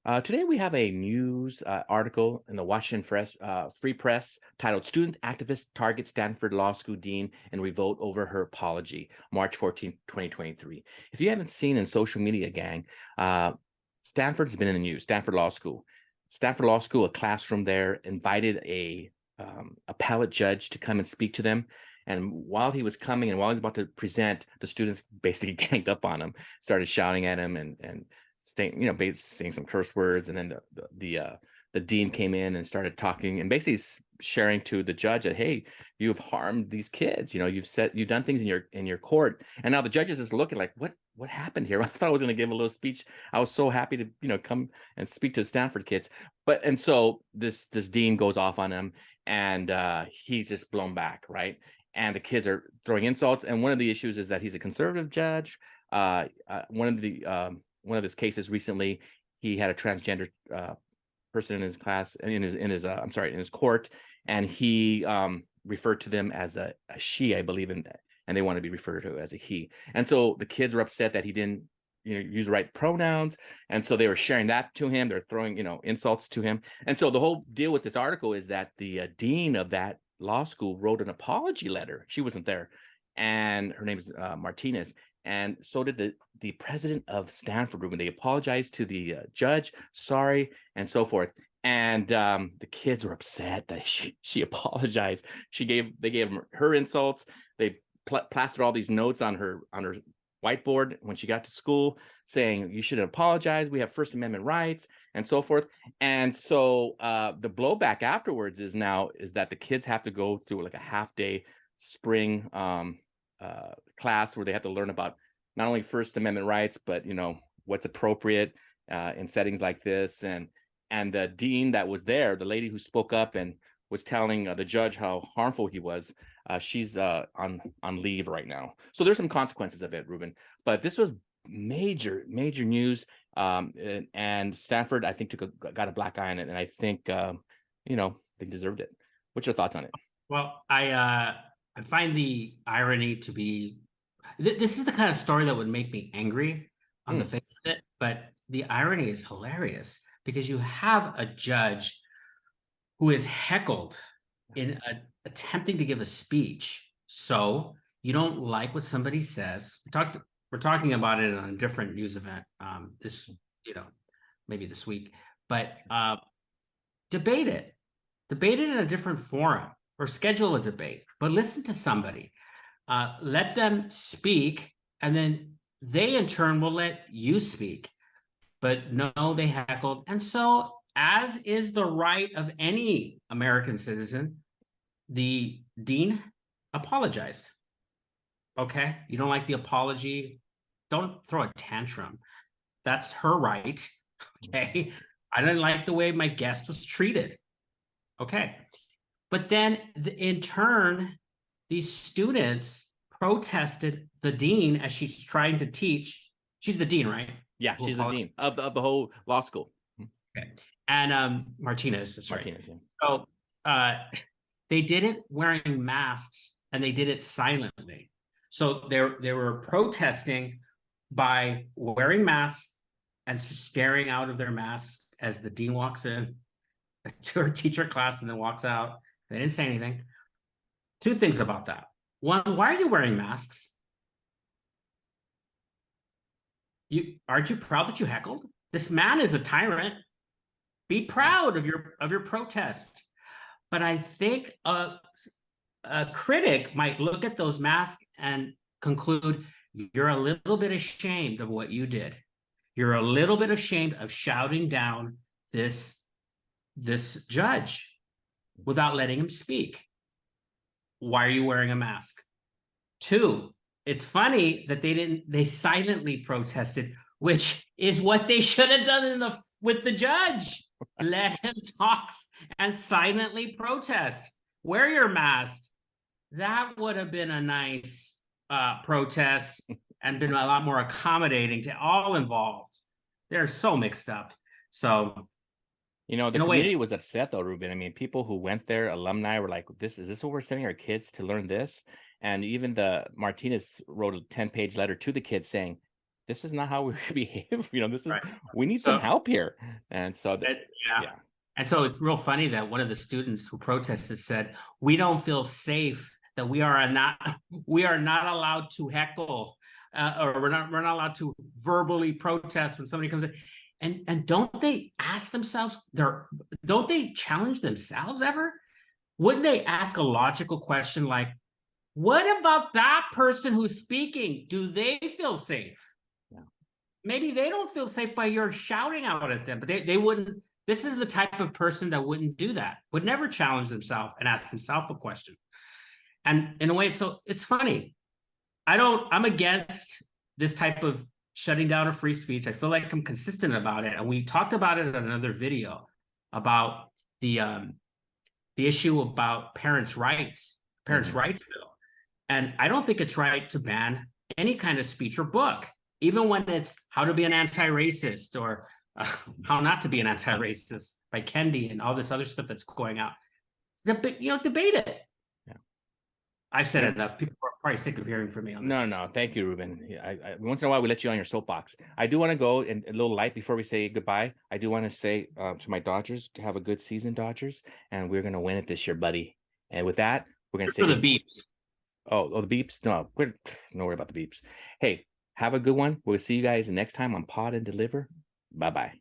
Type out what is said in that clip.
Today we have a news article in the Washington Free Press titled "Student Activist Targets Stanford Law School Dean and Revolt Over Her Apology, March 14, 2023." If you haven't seen in social media, gang, Stanford's been in the news. Stanford Law School. Stanford Law School, a classroom there, invited a appellate judge to come and speak to them. And while he was coming and while he was about to present, the students basically ganged up on him, started shouting at him and saying, saying some curse words. And then the dean came in and started talking and basically sharing to the judge that, hey, you've harmed these kids. You've done things in your court. And now the judge is just looking like, what happened here? I thought I was going to give a little speech. I was so happy to come and speak to the Stanford kids. And so this dean goes off on him, and he's just blown back, right? And the kids are throwing insults. And one of the issues is that he's a conservative judge. One of his cases recently, he had a transgender person in his class, in his court, and he referred to them as a she, I believe, and they want to be referred to as a he. And so the kids were upset that he didn't use the right pronouns, and so they were sharing that to him. They're throwing insults to him. And so the whole deal with this article is that the dean of that law school wrote an apology letter. She wasn't there, and her name is Martinez. And so did the president of Stanford, when they apologized to the judge, sorry, and so forth. And the kids were upset that she apologized. They gave her insults. They plastered all these notes on her whiteboard when she got to school, saying you shouldn't apologize. We have First Amendment rights and so forth. And so the blowback afterwards is that the kids have to go through like a half-day spring class where they have to learn about not only First Amendment rights, but what's appropriate in settings like this. And the dean that was there, the lady who spoke up and was telling the judge how harmful he was, she's on leave right now. So there's some consequences of it, Ruben. But this was major news, and Stanford, I think, got a black eye on it, and I think they deserved it. What's your thoughts on it? Well, I find the irony to be, this is the kind of story that would make me angry on the face of it, but the irony is hilarious because you have a judge who is heckled in attempting to give a speech. So you don't like what somebody says. We're talking about it on a different news event maybe this week, but debate it in a different forum or schedule a debate, but listen to somebody. Let them speak, and then they in turn will let you speak. But no, they heckled. And so, as is the right of any American citizen, the dean apologized. Okay? You don't like the apology? Don't throw a tantrum. That's her right. Okay? I didn't like the way my guest was treated. Okay. But then, in turn, these students protested the dean as she's trying to teach. She's the dean, right? Yeah, she's the dean of the whole law school. Okay. And Martinez. Martinez, yeah. So they did it wearing masks, and they did it silently. So they were protesting by wearing masks and staring out of their masks as the dean walks in to her teacher class and then walks out. They didn't say anything. Two things about that. One, why are you wearing masks? Aren't you proud that you heckled? This man is a tyrant. Be proud of your protest. But I think a critic might look at those masks and conclude you're a little bit ashamed of what you did. You're a little bit ashamed of shouting down this judge without letting him speak. Why are you wearing a mask? Two, it's funny that they silently protested, which is what they should have done with the judge. Let him talk and silently protest. Wear your mask. That would have been a nice protest and been a lot more accommodating to all involved. They're so mixed up. So the community was upset, though, Ruben. I mean, people who went there, alumni, were like, is this what we're sending our kids to learn this? And even the Martinez wrote a 10-page letter to the kids saying, this is not how we behave. This is Right. we need some So, help here. And so yeah. yeah. And so it's real funny that one of the students who protested said, "We don't feel safe that we are not allowed to heckle, or we're not allowed to verbally protest when somebody comes in." And don't they ask themselves? Don't they challenge themselves ever? Wouldn't they ask a logical question like, "What about that person who's speaking? Do they feel safe?" Yeah. Maybe they don't feel safe by your shouting out at them, but they wouldn't. This is the type of person that wouldn't do that, would never challenge themselves and ask themselves a question. And in a way, so it's funny. I'm against this type of shutting down of free speech. I feel like I'm consistent about it. And we talked about it in another video about the issue about parents' Mhm. rights bill. And I don't think it's right to ban any kind of speech or book, even when it's how to be an anti-racist or how not to be an anti-racist by Kendi and all this other stuff that's going out. Debate it. Yeah. I've said You it know, enough. People are probably sick of hearing from me on no, this. no, thank you, Ruben. Yeah, once in a while we let you on your soapbox. I do want to go in a little light before we say goodbye. I do want to say to my Dodgers, have a good season, Dodgers, and we're gonna win it this year, buddy. And with that, we're gonna say For the good. beep. Oh, the beeps. No, we're don't worry about the beeps. Hey, have a good one. We'll see you guys next time on Pod and Deliver. Bye bye.